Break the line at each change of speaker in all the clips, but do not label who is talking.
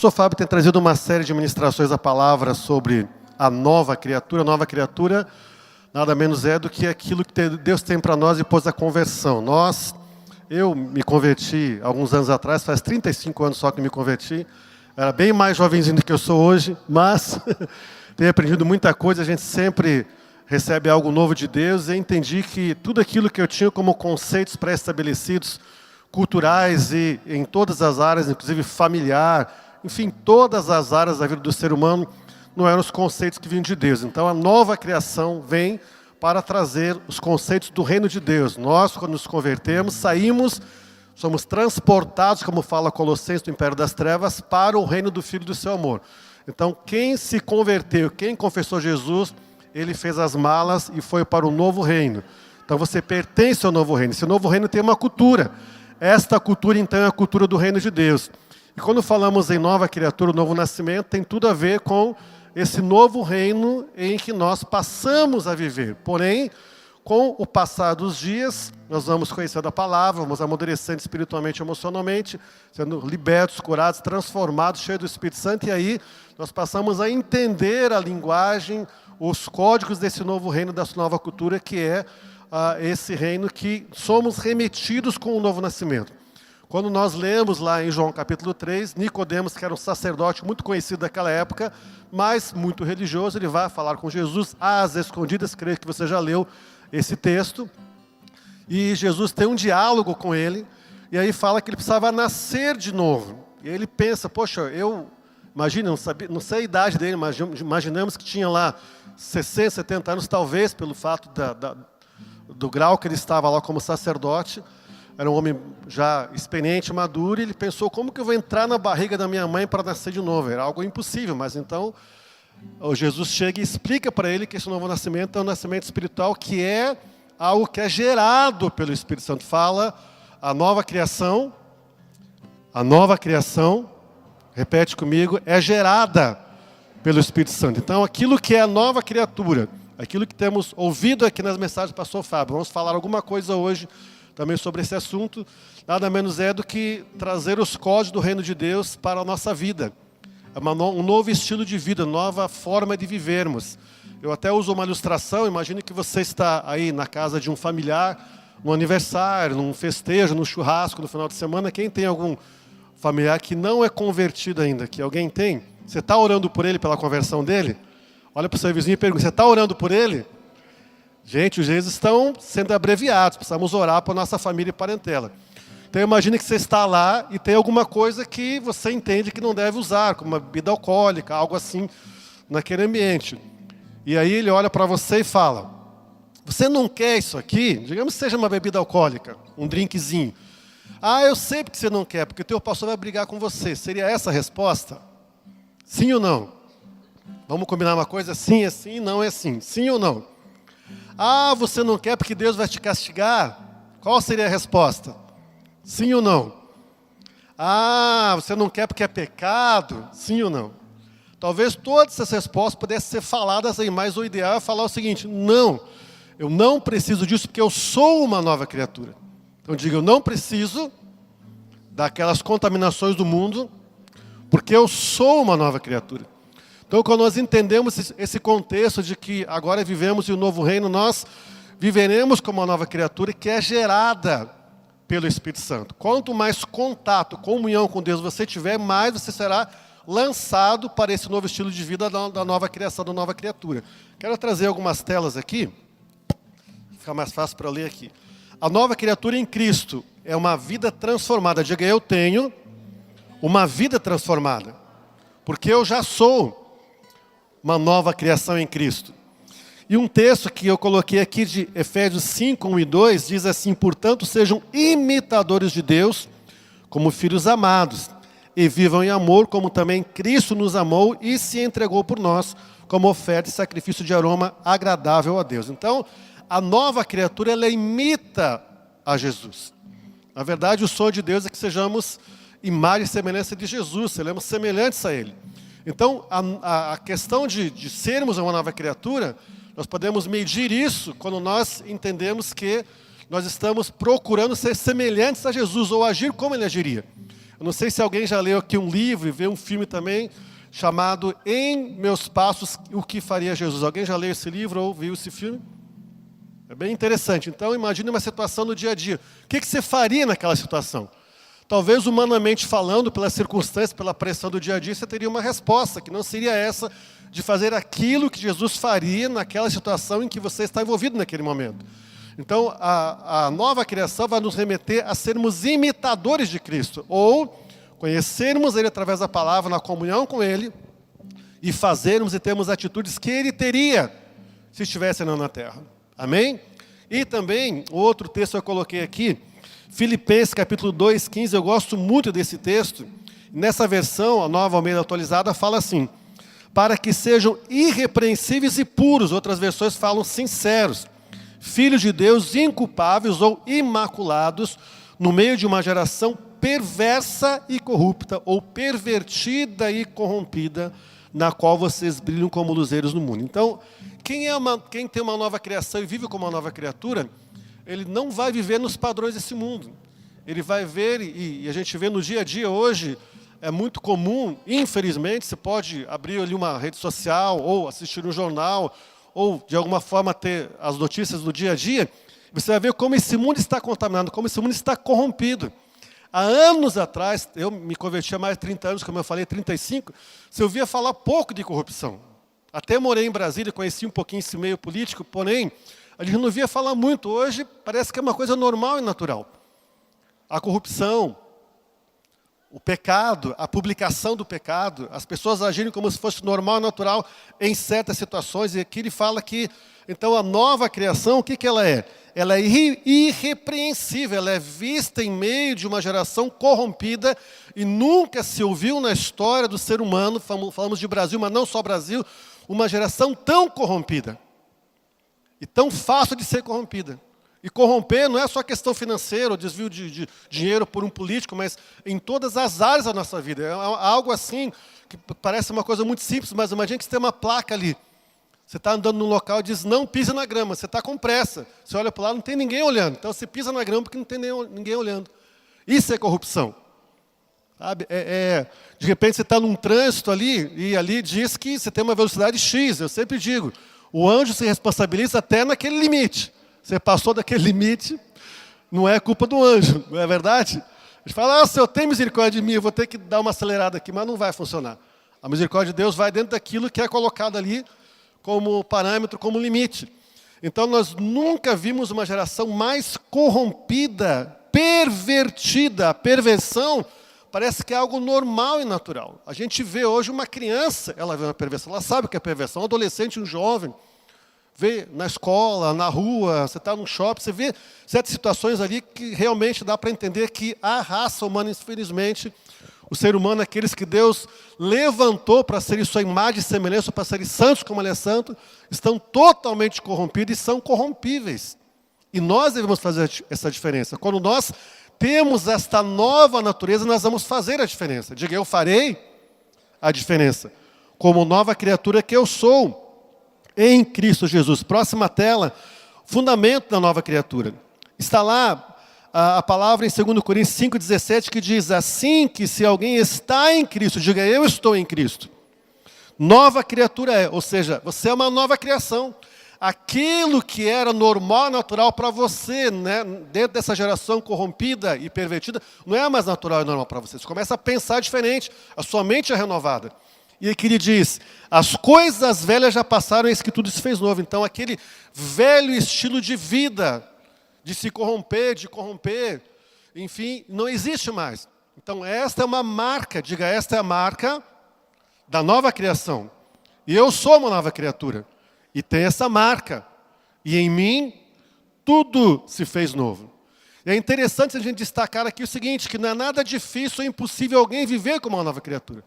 pastor Fábio tem trazido uma série de ministrações da palavra sobre a nova criatura. A nova criatura nada menos é do que aquilo que Deus tem para nós depois da conversão. Eu me converti alguns anos atrás, faz 35 anos só que me converti. Era bem mais jovenzinho do que eu sou hoje, mas tenho aprendido muita coisa. A gente sempre recebe algo novo de Deus e entendi que tudo aquilo que eu tinha como conceitos pré-estabelecidos, culturais e em todas as áreas, inclusive familiar, enfim, todas as áreas da vida do ser humano, não eram os conceitos que vinham de Deus. Então a nova criação vem para trazer os conceitos do reino de Deus. Nós, quando nos convertemos, somos transportados, como fala Colossenses, do império das trevas, para o reino do Filho do seu amor. Então quem se converteu, quem confessou Jesus, ele fez as malas e foi para o novo reino. Então você pertence ao novo reino. Esse novo reino tem uma cultura. Esta cultura, então, é a cultura do reino de Deus. E quando falamos em nova criatura, novo nascimento, tem tudo a ver com esse novo reino em que nós passamos a viver. Porém, com o passar dos dias, nós vamos conhecendo a palavra, vamos amadurecendo espiritualmente e emocionalmente, sendo libertos, curados, transformados, cheios do Espírito Santo. E aí nós passamos a entender a linguagem, os códigos desse novo reino, dessa nova cultura, que é esse reino que somos remetidos com o novo nascimento. Quando nós lemos lá em João capítulo 3, Nicodemos, que era um sacerdote muito conhecido daquela época, mas muito religioso, ele vai falar com Jesus às escondidas, creio que você já leu esse texto, e Jesus tem um diálogo com ele, e aí fala que ele precisava nascer de novo. E aí ele pensa, poxa, imagina, não sei a idade dele, mas imaginamos que tinha lá 60, 70 anos, talvez pelo fato do grau que ele estava lá como sacerdote. Era um homem já experiente, maduro, e ele pensou, como que eu vou entrar na barriga da minha mãe para nascer de novo? Era algo impossível, mas então o Jesus chega e explica para ele que esse novo nascimento é um nascimento espiritual, que é algo que é gerado pelo Espírito Santo. Fala, a nova criação, repete comigo, é gerada pelo Espírito Santo. Então aquilo que é a nova criatura, aquilo que temos ouvido aqui nas mensagens do pastor Fábio, vamos falar alguma coisa hoje também sobre esse assunto, nada menos é do que trazer os códigos do reino de Deus para a nossa vida. É um novo estilo de vida, nova forma de vivermos. Eu até uso uma ilustração, imagine que você está aí na casa de um familiar, num aniversário, num festejo, num churrasco no final de semana. Quem tem algum familiar que não é convertido ainda, que alguém tem, você está orando por ele, pela conversão dele? Olha para o seu vizinho e pergunta, você está orando por ele? Gente, os dias estão sendo abreviados, precisamos orar para a nossa família e parentela. Então imagine que você está lá e tem alguma coisa que você entende que não deve usar, como uma bebida alcoólica, algo assim, naquele ambiente. E aí ele olha para você e fala, você não quer isso aqui? Digamos que seja uma bebida alcoólica, um drinkzinho. Ah, eu sei porque você não quer, porque o teu pastor vai brigar com você. Seria essa a resposta? Sim ou não? Vamos combinar uma coisa? Sim é sim, não é sim. Sim ou não? Ah, você não quer porque Deus vai te castigar? Qual seria a resposta? Sim ou não? Ah, você não quer porque é pecado? Sim ou não? Talvez todas essas respostas pudessem ser faladas aí, mas o ideal é falar o seguinte, não, eu não preciso disso porque eu sou uma nova criatura. Então diga, eu não preciso daquelas contaminações do mundo, porque eu sou uma nova criatura. Então, quando nós entendemos esse contexto de que agora vivemos em um novo reino, nós viveremos como uma nova criatura que é gerada pelo Espírito Santo. Quanto mais contato, comunhão com Deus você tiver, mais você será lançado para esse novo estilo de vida da nova criação, da nova criatura. Quero trazer algumas telas aqui, fica mais fácil para ler aqui. A nova criatura em Cristo é uma vida transformada. Diga, eu tenho uma vida transformada, porque eu já sou uma nova criação em Cristo. E um texto que eu coloquei aqui de Efésios 5, 1 e 2, diz assim, portanto, sejam imitadores de Deus, como filhos amados, e vivam em amor, como também Cristo nos amou e se entregou por nós, como oferta e sacrifício de aroma agradável a Deus. Então, a nova criatura, ela imita a Jesus. Na verdade, o sonho de Deus é que sejamos imagem e semelhança de Jesus, seremos semelhantes a Ele. Então, a questão de sermos uma nova criatura, nós podemos medir isso quando nós entendemos que nós estamos procurando ser semelhantes a Jesus, ou agir como Ele agiria. Eu não sei se alguém já leu aqui um livro e vê um filme também, chamado Em Meus Passos, O que Faria Jesus. Alguém já leu esse livro ou viu esse filme? É bem interessante. Então, imagine uma situação no dia a dia. O que você faria naquela situação? Talvez, humanamente falando, pelas circunstâncias, pela pressão do dia a dia, você teria uma resposta, que não seria essa de fazer aquilo que Jesus faria naquela situação em que você está envolvido naquele momento. Então, a nova criação vai nos remeter a sermos imitadores de Cristo, ou conhecermos Ele através da palavra, na comunhão com Ele, e fazermos e termos atitudes que Ele teria se estivesse na terra. Amém? E também, o outro texto que eu coloquei aqui, Filipenses capítulo 2, 15, eu gosto muito desse texto. Nessa versão, a Nova Almeida Atualizada, fala assim: para que sejam irrepreensíveis e puros, outras versões falam sinceros, filhos de Deus inculpáveis ou imaculados, no meio de uma geração perversa e corrupta, ou pervertida e corrompida, na qual vocês brilham como luzeiros no mundo. Então, quem tem uma nova criação e vive como uma nova criatura, ele não vai viver nos padrões desse mundo. Ele vai ver, e a gente vê no dia a dia hoje, é muito comum, infelizmente, você pode abrir ali uma rede social, ou assistir um jornal, ou de alguma forma ter as notícias do dia a dia, você vai ver como esse mundo está contaminado, como esse mundo está corrompido. Há anos atrás, eu me converti há mais de 30 anos, como eu falei, 35, você ouvia falar pouco de corrupção. Até morei em Brasília, conheci um pouquinho esse meio político, porém, a gente não ouvia falar muito. Hoje, parece que é uma coisa normal e natural. A corrupção, o pecado, a publicação do pecado, as pessoas agirem como se fosse normal e natural em certas situações. E aqui ele fala que, então, a nova criação, o que ela é? Ela é irrepreensível, ela é vista em meio de uma geração corrompida e nunca se ouviu na história do ser humano, falamos de Brasil, mas não só Brasil, uma geração tão corrompida e tão fácil de ser corrompida. E corromper não é só questão financeira, ou desvio de dinheiro por um político, mas em todas as áreas da nossa vida. É algo assim, que parece uma coisa muito simples, mas imagine que você tem uma placa ali. Você está andando num local e diz, não pise na grama, você está com pressa. Você olha para lá, não tem ninguém olhando. Então você pisa na grama porque não tem ninguém olhando. Isso é corrupção. Sabe? De repente você está num trânsito ali, e ali diz que você tem uma velocidade X. Eu sempre digo, o anjo se responsabiliza até naquele limite. Você passou daquele limite, não é culpa do anjo, não é verdade? A gente fala, Senhor, tem misericórdia de mim, eu vou ter que dar uma acelerada aqui, mas não vai funcionar. A misericórdia de Deus vai dentro daquilo que é colocado ali como parâmetro, como limite. Então, nós nunca vimos uma geração mais corrompida, pervertida. A perversão parece que é algo normal e natural. A gente vê hoje uma criança, ela vê uma perversão, ela sabe o que é perversão. Um adolescente, um jovem, vê na escola, na rua, você está num shopping, você vê certas situações ali que realmente dá para entender que a raça humana, infelizmente, o ser humano, aqueles que Deus levantou para serem sua imagem e semelhança, para serem santos como Ele é santo, estão totalmente corrompidos e são corrompíveis. E nós devemos fazer essa diferença. Quando nós temos esta nova natureza, nós vamos fazer a diferença. Diga, eu farei a diferença. Como nova criatura que eu sou em Cristo Jesus. Próxima tela, fundamento da nova criatura. Está lá a palavra em 2 Coríntios 5,17 que diz, assim que se alguém está em Cristo, diga, eu estou em Cristo. Nova criatura é, ou seja, você é uma nova criação. Aquilo que era normal, natural para você, né, dentro dessa geração corrompida e pervertida, não é mais natural e normal para você. Você começa a pensar diferente, a sua mente é renovada. E aqui ele diz, as coisas velhas já passaram, eis que tudo se fez novo. Então, aquele velho estilo de vida, de se corromper, enfim, não existe mais. Então, esta é uma marca, diga, esta é a marca da nova criação. E eu sou uma nova criatura. E tem essa marca. E em mim, tudo se fez novo. E é interessante a gente destacar aqui o seguinte, que não é nada difícil ou impossível alguém viver como uma nova criatura.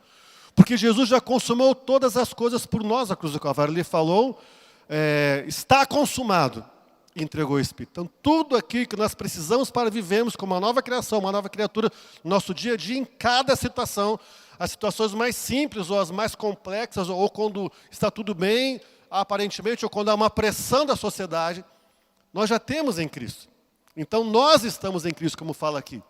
Porque Jesus já consumou todas as coisas por nós na cruz do Calvário. Ele falou, está consumado. E entregou o Espírito. Então, tudo aqui que nós precisamos para vivermos como uma nova criação, uma nova criatura, no nosso dia a dia, em cada situação, as situações mais simples ou as mais complexas, ou quando está tudo bem, aparentemente, ou quando há uma pressão da sociedade, nós já temos em Cristo. Então, nós estamos em Cristo, como fala aqui.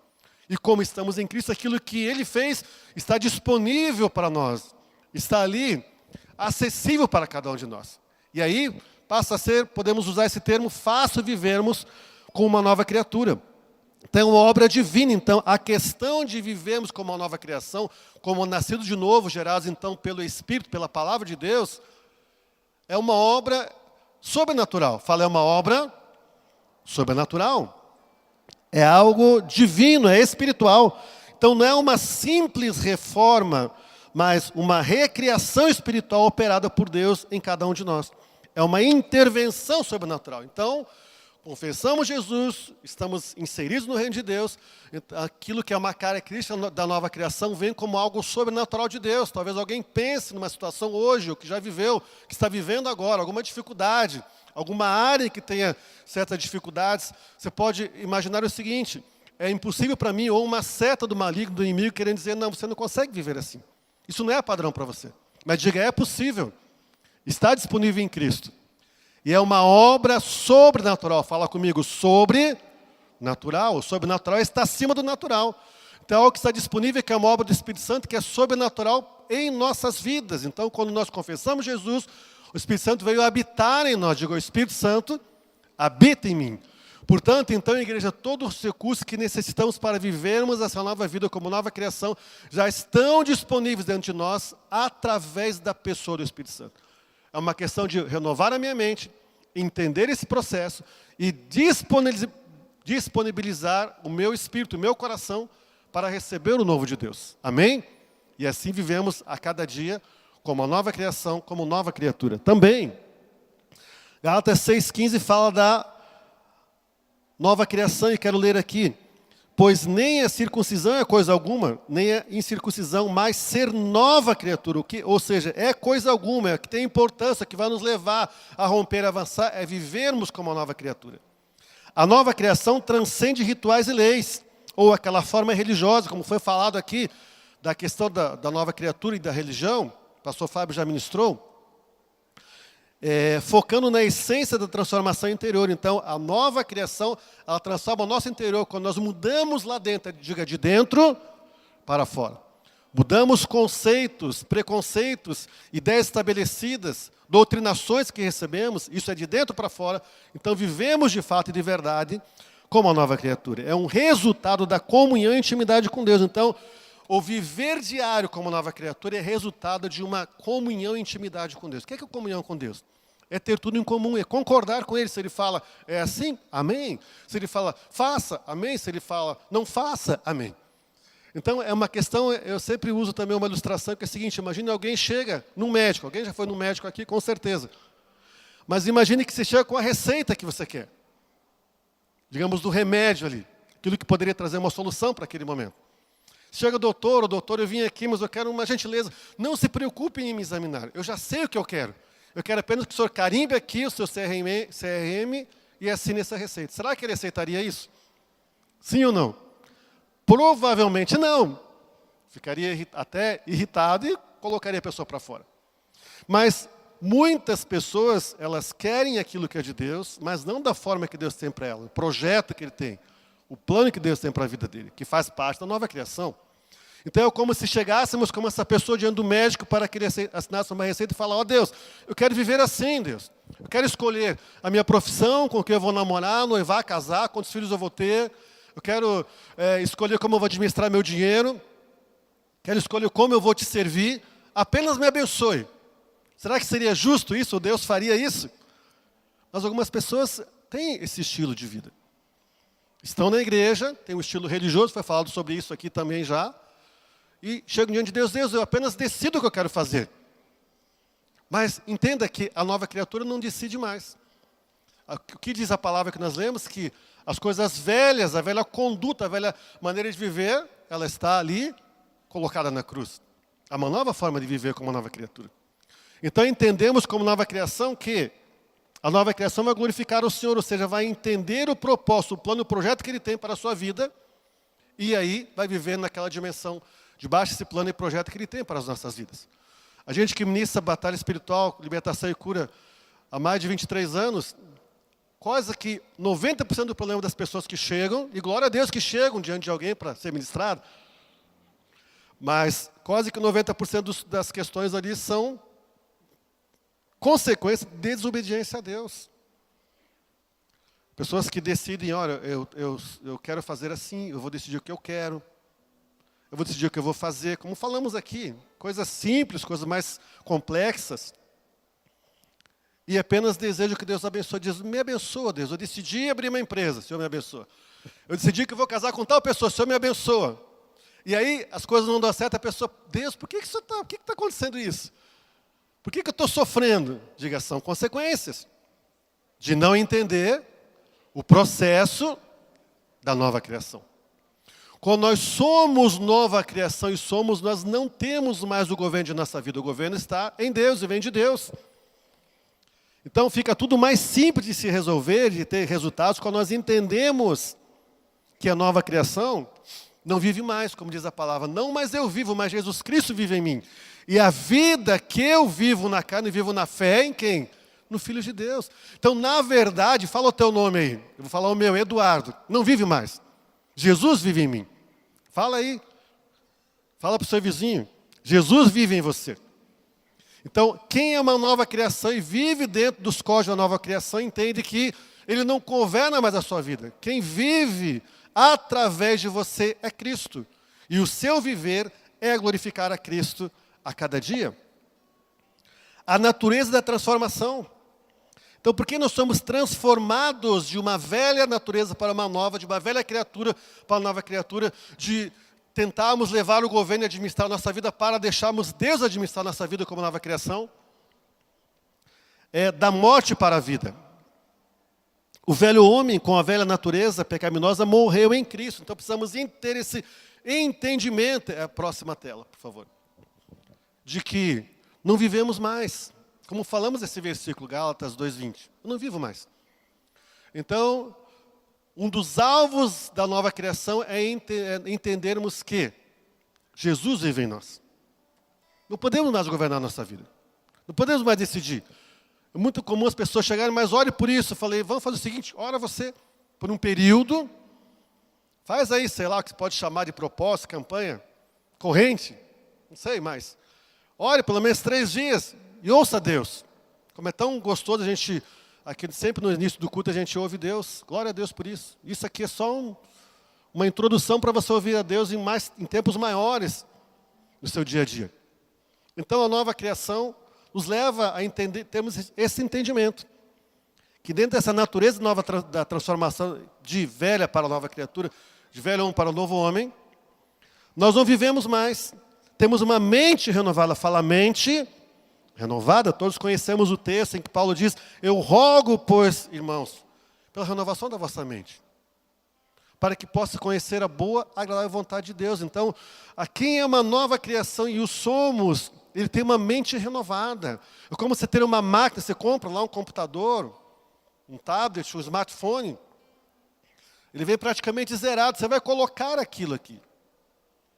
E como estamos em Cristo, aquilo que Ele fez está disponível para nós. Está ali, acessível para cada um de nós. E aí passa a ser, podemos usar esse termo, fácil vivermos com uma nova criatura. Então é uma obra divina. Então a questão de vivermos como uma nova criação, como nascidos de novo, gerados então pelo Espírito, pela Palavra de Deus, é uma obra sobrenatural. Fala, é uma obra sobrenatural. É algo divino, é espiritual. Então não é uma simples reforma, mas uma recriação espiritual operada por Deus em cada um de nós. É uma intervenção sobrenatural. Então, confessamos Jesus, estamos inseridos no reino de Deus, aquilo que é uma característica da nova criação vem como algo sobrenatural de Deus. Talvez alguém pense numa situação hoje, ou que já viveu, que está vivendo agora, alguma dificuldade, alguma área que tenha certas dificuldades. Você pode imaginar o seguinte, é impossível para mim, ou uma seta do maligno, do inimigo, querendo dizer, não, você não consegue viver assim. Isso não é padrão para você. Mas diga, é possível, está disponível em Cristo. E é uma obra sobrenatural. Fala comigo, sobrenatural. O sobrenatural está acima do natural. Então, é algo que está disponível, que é uma obra do Espírito Santo, que é sobrenatural em nossas vidas. Então, quando nós confessamos Jesus, o Espírito Santo veio habitar em nós. Digo, o Espírito Santo habita em mim. Portanto, então, igreja, todos os recursos que necessitamos para vivermos essa nova vida como nova criação, já estão disponíveis dentro de nós, através da pessoa do Espírito Santo. É uma questão de renovar a minha mente, entender esse processo e disponibilizar o meu espírito, o meu coração, para receber o novo de Deus. Amém? E assim vivemos a cada dia como uma nova criação, como nova criatura. Também, Gálatas 6,15 fala da nova criação, e quero ler aqui. Pois nem a circuncisão é coisa alguma, nem a incircuncisão, mas ser nova criatura. Ou seja, é coisa alguma, é que tem importância, que vai nos levar a romper, a avançar, é vivermos como uma nova criatura. A nova criação transcende rituais e leis, ou aquela forma religiosa, como foi falado aqui, da questão da nova criatura e da religião, o pastor Fábio já ministrou, focando na essência da transformação interior. Então, a nova criação, ela transforma o nosso interior. Quando nós mudamos lá dentro, diga de dentro para fora. Mudamos conceitos, preconceitos, ideias estabelecidas, doutrinações que recebemos, isso é de dentro para fora. Então, vivemos de fato e de verdade como a nova criatura. É um resultado da comunhão e intimidade com Deus. Então, o viver diário como nova criatura é resultado de uma comunhão e intimidade com Deus. O que é comunhão com Deus? É ter tudo em comum, é concordar com Ele. Se Ele fala, é assim, amém. Se Ele fala, faça, amém. Se Ele fala, não faça, amém. Então, é uma questão, eu sempre uso também uma ilustração, que é a seguinte, imagine alguém chega num médico, alguém já foi num médico aqui, com certeza. Mas imagine que você chega com a receita que você quer. Digamos, do remédio ali, aquilo que poderia trazer uma solução para aquele momento. Chega o doutor, eu vim aqui, mas eu quero uma gentileza. Não se preocupe em me examinar, eu já sei o que eu quero. Eu quero apenas que o senhor carimbe aqui o seu CRM e assine essa receita. Será que ele aceitaria isso? Sim ou não? Provavelmente não. Ficaria até irritado e colocaria a pessoa para fora. Mas muitas pessoas, elas querem aquilo que é de Deus, mas não da forma que Deus tem para ela. O projeto que Ele tem, o plano que Deus tem para a vida dele, que faz parte da nova criação. Então é como se chegássemos como essa pessoa diante do médico para que ele assinasse uma receita e falar, ó Deus, eu quero viver assim, Deus. Eu quero escolher a minha profissão, com quem eu vou namorar, noivar, casar, quantos filhos eu vou ter. Eu quero escolher como eu vou administrar meu dinheiro. Quero escolher como eu vou te servir. Apenas me abençoe. Será que seria justo isso? Ou Deus faria isso? Mas algumas pessoas têm esse estilo de vida. Estão na igreja, tem um estilo religioso, foi falado sobre isso aqui também já. E chegam diante de Deus, Deus, eu apenas decido o que eu quero fazer. Mas entenda que a nova criatura não decide mais. O que diz a palavra que nós lemos? Que as coisas velhas, a velha conduta, a velha maneira de viver, ela está ali colocada na cruz. Há uma nova forma de viver como uma nova criatura. Então entendemos como nova criação que a nova criação vai glorificar o Senhor, ou seja, vai entender o propósito, o plano, o projeto que Ele tem para a sua vida, e aí vai viver naquela dimensão, debaixo desse plano e projeto que Ele tem para as nossas vidas. A gente que ministra batalha espiritual, libertação e cura há mais de 23 anos, quase que 90% do problema das pessoas que chegam, e glória a Deus que chegam diante de alguém para ser ministrado, mas quase que 90% das questões ali são consequência de desobediência a Deus. Pessoas que decidem, olha, eu quero fazer assim, eu vou decidir o que eu quero, eu vou decidir o que eu vou fazer, como falamos aqui, coisas simples, coisas mais complexas, e apenas desejo que Deus abençoe. Diz, me abençoa, Deus, eu decidi abrir uma empresa, Senhor me abençoa. Eu decidi que eu vou casar com tal pessoa, Senhor me abençoa. E aí as coisas não dão certo, a pessoa, Deus, por que está acontecendo isso? Por que eu estou sofrendo? Diga, são consequências de não entender o processo da nova criação. Quando nós somos nova criação e somos, nós não temos mais o governo de nossa vida. O governo está em Deus e vem de Deus. Então fica tudo mais simples de se resolver, de ter resultados, quando nós entendemos que a nova criação não vive mais, como diz a palavra. Não mais eu vivo, mas Jesus Cristo vive em mim. E a vida que eu vivo na carne, vivo na fé em quem? No Filho de Deus. Então, na verdade, fala o teu nome aí. Eu vou falar o meu, Eduardo. Não vive mais. Jesus vive em mim. Fala aí. Fala para o seu vizinho. Jesus vive em você. Então, quem é uma nova criação e vive dentro dos códigos da nova criação, entende que ele não governa mais a sua vida. Quem vive através de você é Cristo. E o seu viver é glorificar a Cristo a cada dia. A natureza da transformação. Então, por que nós somos transformados de uma velha natureza para uma nova, de uma velha criatura para uma nova criatura, de tentarmos levar o governo e administrar a nossa vida para deixarmos Deus administrar a nossa vida como nova criação? É da morte para a vida. O velho homem com a velha natureza pecaminosa morreu em Cristo. Então precisamos ter esse entendimento. É a próxima tela, por favor. De que não vivemos mais. Como falamos nesse versículo, Gálatas 2:20. Eu não vivo mais. Então, um dos alvos da nova criação é entendermos que Jesus vive em nós. Não podemos mais governar a nossa vida. Não podemos mais decidir. É muito comum as pessoas chegarem, mas ore por isso. Eu falei, vamos fazer o seguinte, ora você por um período, faz aí, sei lá, o que se pode chamar de propósito, campanha, corrente, não sei mais. Ore pelo menos 3 dias e ouça Deus. Como é tão gostoso a gente, aqui sempre no início do culto a gente ouve Deus, glória a Deus por isso. Isso aqui é só uma introdução para você ouvir a Deus em tempos maiores no seu dia a dia. Então a nova criação nos leva a entender, temos esse entendimento, que dentro dessa natureza nova da transformação de velha para nova criatura, de velho homem para novo homem, nós não vivemos mais, temos uma mente renovada. Fala mente renovada, todos conhecemos o texto em que Paulo diz, eu rogo, pois, irmãos, pela renovação da vossa mente, para que possa conhecer a boa, agradável vontade de Deus. Então, a quem é uma nova criação e o somos, ele tem uma mente renovada. É como você ter uma máquina, você compra lá um computador, um tablet, um smartphone, ele vem praticamente zerado, você vai colocar aquilo aqui.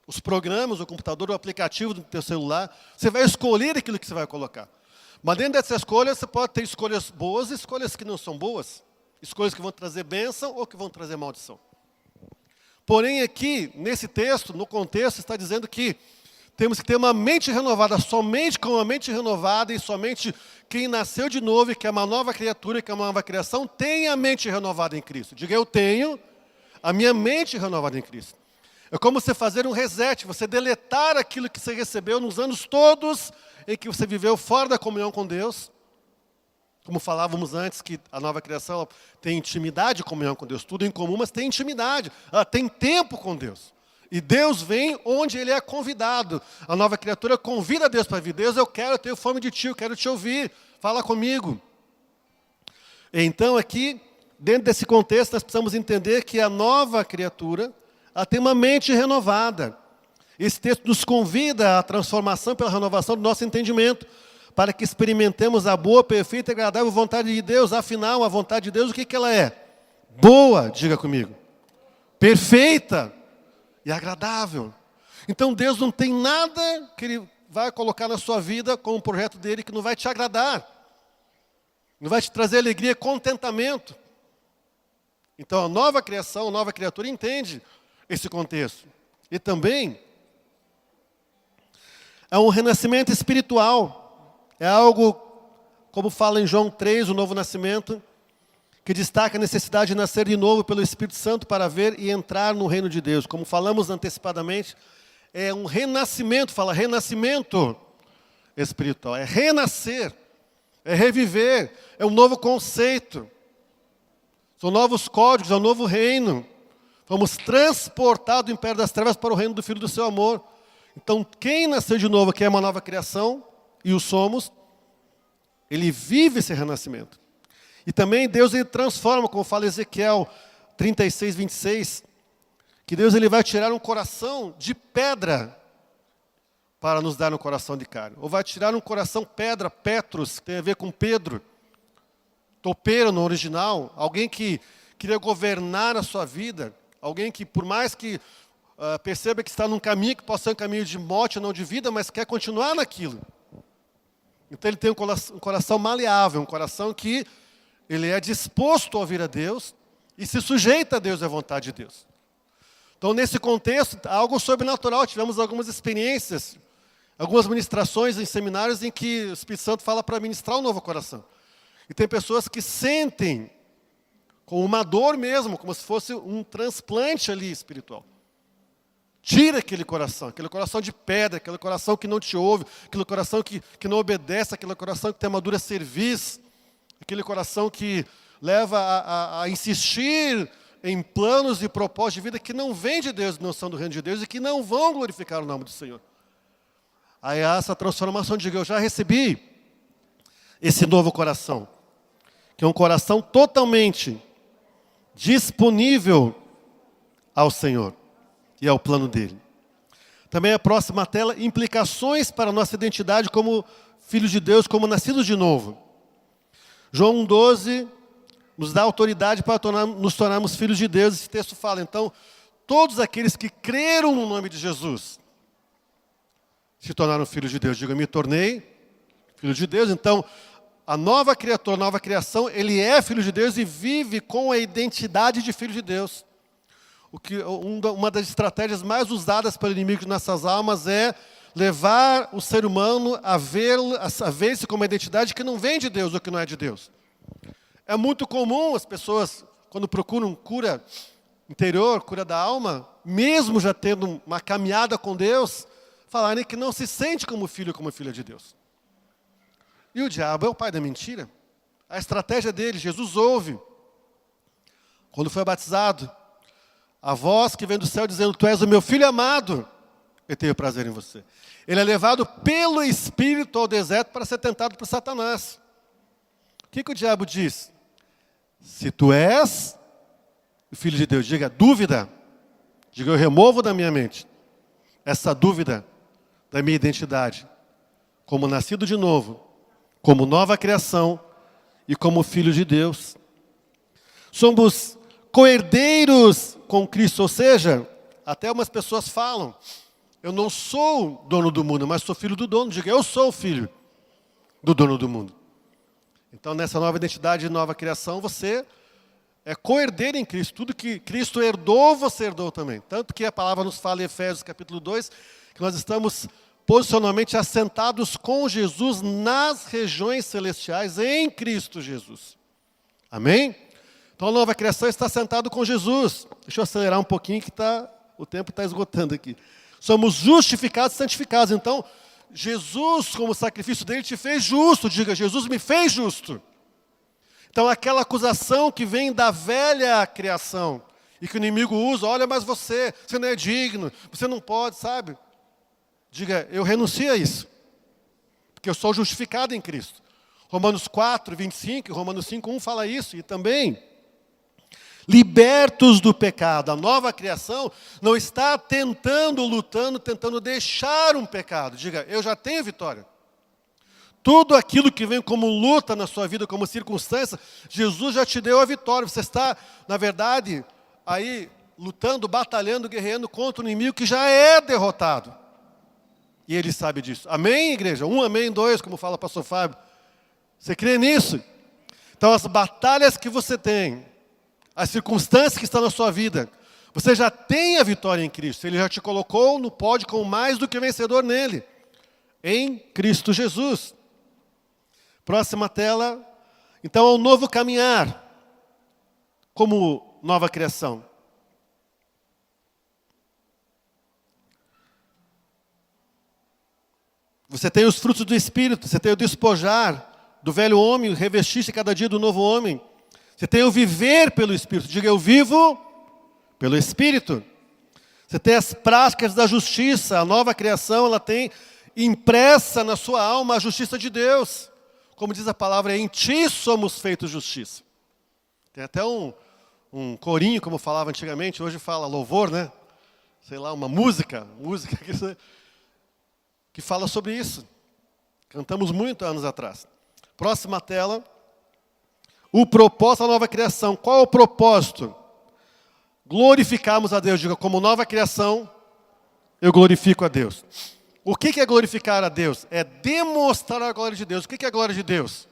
Os programas, o computador, o aplicativo do teu celular, você vai escolher aquilo que você vai colocar. Mas dentro dessa escolha, você pode ter escolhas boas e escolhas que não são boas. Escolhas que vão trazer bênção ou que vão trazer maldição. Porém aqui, nesse texto, no contexto, está dizendo que temos que ter uma mente renovada, somente com uma mente renovada e somente quem nasceu de novo e que é uma nova criatura, que é uma nova criação, tem a mente renovada em Cristo. Diga, eu tenho a minha mente renovada em Cristo. É como você fazer um reset, você deletar aquilo que você recebeu nos anos todos em que você viveu fora da comunhão com Deus. Como falávamos antes, que a nova criação tem intimidade e comunhão com Deus. Tudo em comum, mas tem intimidade. Ela tem tempo com Deus. E Deus vem onde Ele é convidado. A nova criatura convida Deus para vir. Deus, eu tenho fome de Ti, eu quero Te ouvir. Fala comigo. Então aqui, dentro desse contexto, nós precisamos entender que a nova criatura, ela tem uma mente renovada. Esse texto nos convida à transformação pela renovação do nosso entendimento, para que experimentemos a boa, perfeita e agradável vontade de Deus. Afinal, a vontade de Deus, o que ela é? Boa, diga comigo. Perfeita e agradável. Então Deus não tem nada que Ele vai colocar na sua vida como um projeto dEle que não vai te agradar. Não vai te trazer alegria, contentamento. Então a nova criação, a nova criatura entende esse contexto. E também é um renascimento espiritual. É algo, como fala em João 3, o novo nascimento, que destaca a necessidade de nascer de novo pelo Espírito Santo para ver e entrar no reino de Deus. Como falamos antecipadamente, é um renascimento, fala renascimento espiritual. É renascer, é reviver, é um novo conceito. São novos códigos, é um novo reino. Fomos transportados do império das trevas para o reino do Filho do seu amor. Então, quem nasceu de novo, que é uma nova criação, e o somos, ele vive esse renascimento. E também Deus ele transforma, como fala Ezequiel 36, 26, que Deus ele vai tirar um coração de pedra para nos dar um coração de carne. Ou vai tirar um coração pedra, Petros, que tem a ver com Pedro, topeiro no original, alguém que queria governar a sua vida, alguém que por mais que perceba que está num caminho que possa ser um caminho de morte ou não de vida, mas quer continuar naquilo. Então ele tem um coração maleável, um coração que ele é disposto a ouvir a Deus e se sujeita a Deus e à vontade de Deus. Então nesse contexto, algo sobrenatural, tivemos algumas experiências, algumas ministrações em seminários em que o Espírito Santo fala para ministrar um novo coração. E tem pessoas que sentem com uma dor mesmo, como se fosse um transplante ali espiritual. Tira aquele coração de pedra, aquele coração que não te ouve, aquele coração que não obedece, aquele coração que tem uma dura cerviz, aquele coração que leva a insistir em planos e propósitos de vida que não vêm de Deus, não são do reino de Deus e que não vão glorificar o nome do Senhor. Aí essa transformação, diga, eu já recebi esse novo coração, que é um coração totalmente disponível ao Senhor e ao plano dele. Também a próxima tela, implicações para a nossa identidade como filhos de Deus, como nascidos de novo. João 1,12 nos dá autoridade para nos tornarmos filhos de Deus. Esse texto fala, então, todos aqueles que creram no nome de Jesus se tornaram filhos de Deus. Diga, eu me tornei filho de Deus. Então, a nova criatura, a nova criação, ele é filho de Deus e vive com a identidade de filho de Deus. Uma das estratégias mais usadas pelo inimigo de nossas almas é levar o ser humano a ver-se como uma identidade que não vem de Deus ou que não é de Deus. É muito comum as pessoas, quando procuram cura interior, cura da alma, mesmo já tendo uma caminhada com Deus, falarem que não se sente como filho ou como filha de Deus. E o diabo é o pai da mentira. A estratégia dele, Jesus ouve, quando foi batizado, a voz que vem do céu dizendo, tu és o meu filho amado, eu tenho prazer em você. Ele é levado pelo Espírito ao deserto para ser tentado por Satanás. O que o diabo diz? Se tu és o filho de Deus, diga dúvida. Diga, eu removo da minha mente essa dúvida da minha identidade. Como nascido de novo, como nova criação e como filho de Deus. Somos co-herdeiros com Cristo, ou seja, até umas pessoas falam, eu não sou dono do mundo, mas sou filho do dono. Diga, eu sou filho do dono do mundo. Então, nessa nova identidade e nova criação, você é co-herdeiro em Cristo. Tudo que Cristo herdou, você herdou também. Tanto que a palavra nos fala em Efésios capítulo 2, que nós estamos posicionalmente assentados com Jesus nas regiões celestiais em Cristo Jesus. Amém? Então a nova criação está sentado com Jesus. Deixa eu acelerar um pouquinho que o tempo está esgotando aqui. Somos justificados e santificados. Então, Jesus, como sacrifício dele, te fez justo. Diga, Jesus me fez justo. Então aquela acusação que vem da velha criação e que o inimigo usa, olha, mas você não é digno, você não pode, sabe? Diga, eu renuncio a isso, porque eu sou justificado em Cristo. Romanos 4, 25, Romanos 5, 1 fala isso. E também, libertos do pecado. A nova criação não está tentando deixar um pecado. Diga, eu já tenho vitória. Tudo aquilo que vem como luta na sua vida, como circunstância, Jesus já te deu a vitória. Você está, na verdade, aí lutando, batalhando, guerreando contra um inimigo que já é derrotado. E ele sabe disso. Amém, igreja? 1, amém, 2, como fala o pastor Fábio. Você crê nisso? Então as batalhas que você tem, as circunstâncias que estão na sua vida. Você já tem a vitória em Cristo. Ele já te colocou no pódio como mais do que vencedor nele. Em Cristo Jesus. Próxima tela. Então, é um novo caminhar. Como nova criação. Você tem os frutos do Espírito. Você tem o despojar do velho homem, revestir-se cada dia do novo homem. Você tem o viver pelo Espírito. Diga, eu vivo pelo Espírito. Você tem as práticas da justiça. A nova criação, ela tem impressa na sua alma a justiça de Deus. Como diz a palavra, em ti somos feitos justiça. Tem até um corinho, como falava antigamente, hoje fala louvor, né? Sei lá, uma música que fala sobre isso. Cantamos muito anos atrás. Próxima tela. O propósito da nova criação. Qual é o propósito? Glorificarmos a Deus. Diga, como nova criação, eu glorifico a Deus. O que é glorificar a Deus? É demonstrar a glória de Deus. O que é a glória de Deus?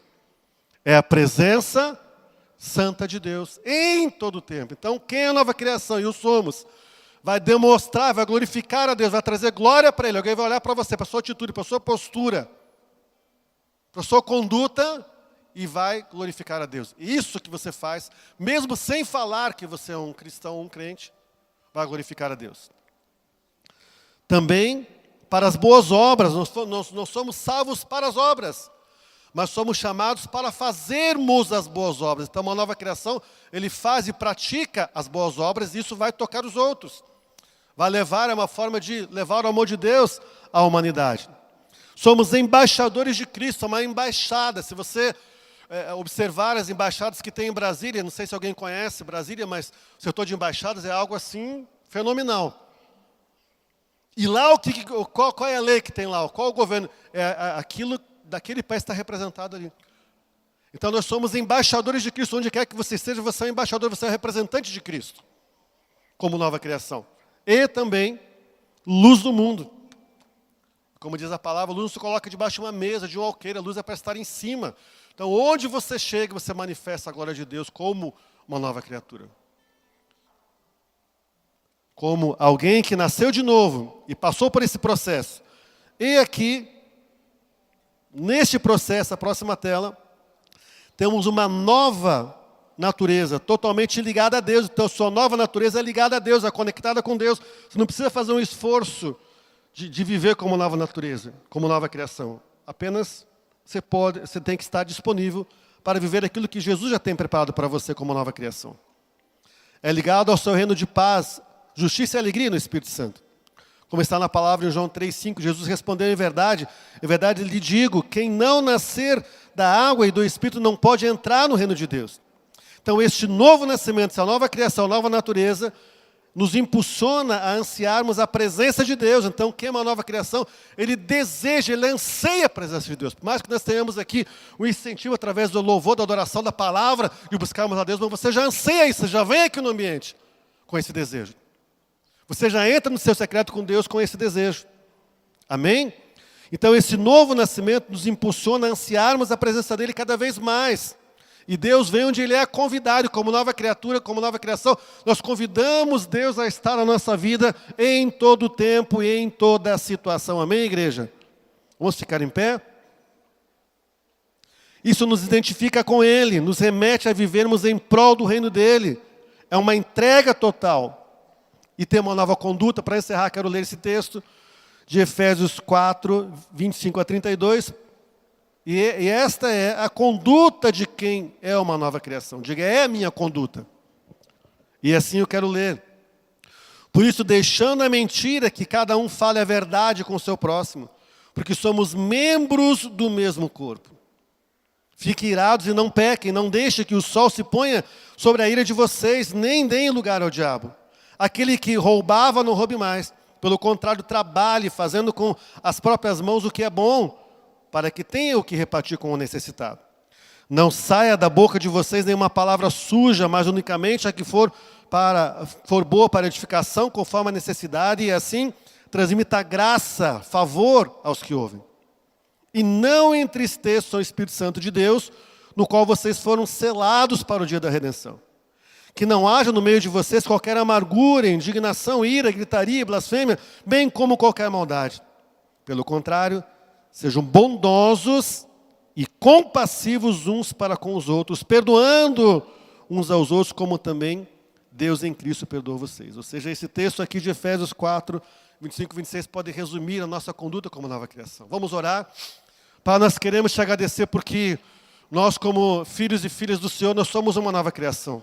É a presença santa de Deus em todo o tempo. Então, quem é a nova criação? E o somos. Vai demonstrar, vai glorificar a Deus, vai trazer glória para Ele. Alguém vai olhar para você, para a sua atitude, para a sua postura, para a sua conduta e vai glorificar a Deus. Isso que você faz, mesmo sem falar que você é um cristão, um crente, vai glorificar a Deus. Também para as boas obras, nós somos salvos para as obras, mas somos chamados para fazermos as boas obras. Então, uma nova criação, ele faz e pratica as boas obras e isso vai tocar os outros. Vai levar, é uma forma de levar o amor de Deus à humanidade. Somos embaixadores de Cristo, uma embaixada. Se você observar as embaixadas que tem em Brasília, não sei se alguém conhece Brasília, mas o setor de embaixadas é algo assim fenomenal. E lá, qual é a lei que tem lá? Qual é o governo? Aquilo daquele país está representado ali. Então, nós somos embaixadores de Cristo. Onde quer que você esteja, você é um embaixador, você é um representante de Cristo, como nova criação. E também, luz do mundo. Como diz a palavra, a luz não se coloca debaixo de uma mesa, de um alqueire, a luz é para estar em cima. Então, onde você chega, você manifesta a glória de Deus como uma nova criatura. Como alguém que nasceu de novo e passou por esse processo. E aqui, neste processo, a próxima tela, temos uma nova natureza, totalmente ligada a Deus. Então, sua nova natureza é ligada a Deus, é conectada com Deus. Você não precisa fazer um esforço de viver como nova natureza, como nova criação. Apenas você tem que estar disponível para viver aquilo que Jesus já tem preparado para você como nova criação. É ligado ao seu reino de paz, justiça e alegria no Espírito Santo. Como está na palavra em João 3,5, Jesus respondeu, em verdade lhe digo, quem não nascer da água e do Espírito não pode entrar no reino de Deus. Então, este novo nascimento, essa nova criação, nova natureza, nos impulsiona a ansiarmos a presença de Deus. Então, quem é uma nova criação, ele deseja, ele anseia a presença de Deus. Por mais que nós tenhamos aqui um incentivo através do louvor, da adoração, da palavra, e buscarmos a Deus, mas você já anseia isso, você já vem aqui no ambiente com esse desejo. Você já entra no seu secreto com Deus com esse desejo. Amém? Então, esse novo nascimento nos impulsiona a ansiarmos a presença dEle cada vez mais. E Deus vem onde Ele é convidado, como nova criatura, como nova criação. Nós convidamos Deus a estar na nossa vida em todo o tempo e em toda a situação. Amém, igreja? Vamos ficar em pé? Isso nos identifica com Ele, nos remete a vivermos em prol do reino dEle. É uma entrega total. E tem uma nova conduta. Para encerrar, quero ler esse texto de Efésios 4, 25 a 32. E esta é a conduta de quem é uma nova criação. Diga, é a minha conduta. E assim eu quero ler. Por isso, deixando a mentira, que cada um fale a verdade com o seu próximo, porque somos membros do mesmo corpo. Fiquem irados e não pequem, não deixem que o sol se ponha sobre a ira de vocês, nem deem lugar ao diabo. Aquele que roubava, não roube mais. Pelo contrário, trabalhe, fazendo com as próprias mãos o que é bom, para que tenha o que repartir com o necessitado. Não saia da boca de vocês nenhuma palavra suja, mas unicamente a que for boa para edificação, conforme a necessidade, e assim transmita graça, favor aos que ouvem. E não entristeçam o Espírito Santo de Deus, no qual vocês foram selados para o dia da redenção. Que não haja no meio de vocês qualquer amargura, indignação, ira, gritaria, blasfêmia, bem como qualquer maldade. Pelo contrário, sejam bondosos e compassivos uns para com os outros, perdoando uns aos outros, como também Deus em Cristo perdoou vocês. Ou seja, esse texto aqui de Efésios 4, 25 e 26 pode resumir a nossa conduta como nova criação. Vamos orar. Pai, nós queremos te agradecer porque nós, como filhos e filhas do Senhor, nós somos uma nova criação.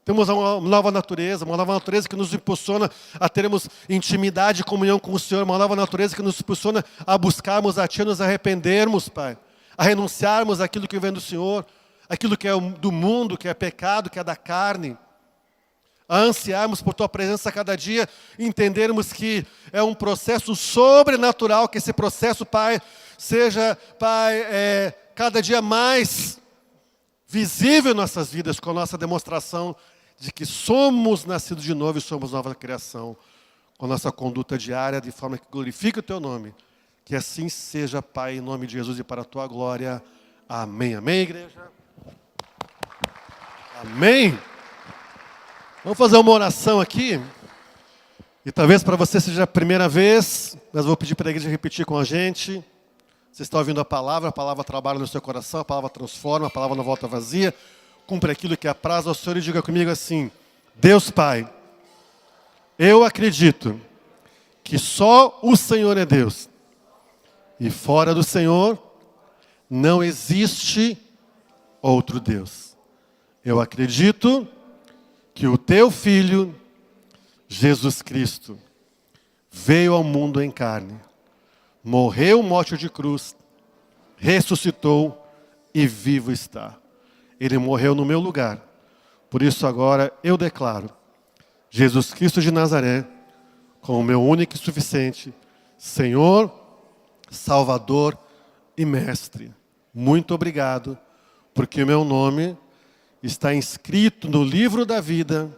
Temos uma nova natureza que nos impulsiona a termos intimidade e comunhão com o Senhor, uma nova natureza que nos impulsiona a buscarmos a Ti, a nos arrependermos, Pai, a renunciarmos àquilo que vem do Senhor, aquilo que é do mundo, que é pecado, que é da carne, a ansiarmos por Tua presença a cada dia, entendermos que é um processo sobrenatural, que esse processo, Pai, seja, Pai, cada dia mais visível em nossas vidas, com a nossa demonstração de que somos nascidos de novo e somos nova criação, com a nossa conduta diária, de forma que glorifique o Teu nome. Que assim seja, Pai, em nome de Jesus e para a Tua glória. Amém. Amém, igreja? Amém. Vamos fazer uma oração aqui. E talvez para você seja a primeira vez, mas vou pedir para a igreja repetir com a gente. Você está ouvindo a palavra trabalha no seu coração, a palavra transforma, a palavra não volta vazia, cumpre aquilo que apraz ao Senhor e diga comigo assim: Deus Pai, eu acredito que só o Senhor é Deus. E fora do Senhor não existe outro Deus. Eu acredito que o Teu Filho, Jesus Cristo, veio ao mundo em carne, morreu morte de cruz, ressuscitou e vivo está. Ele morreu no meu lugar. Por isso agora eu declaro Jesus Cristo de Nazaré como meu único e suficiente Senhor, Salvador e Mestre. Muito obrigado, porque o meu nome está inscrito no livro da vida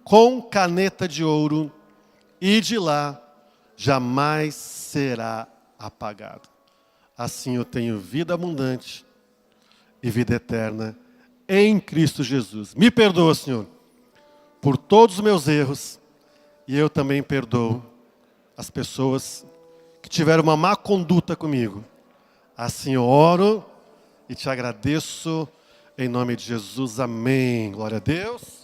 com caneta de ouro e de lá jamais será apagado. Assim eu tenho vida abundante e vida eterna em Cristo Jesus. Me perdoa, Senhor, por todos os meus erros, e eu também perdoo as pessoas que tiveram uma má conduta comigo. Assim eu oro e te agradeço em nome de Jesus. Amém. Glória a Deus.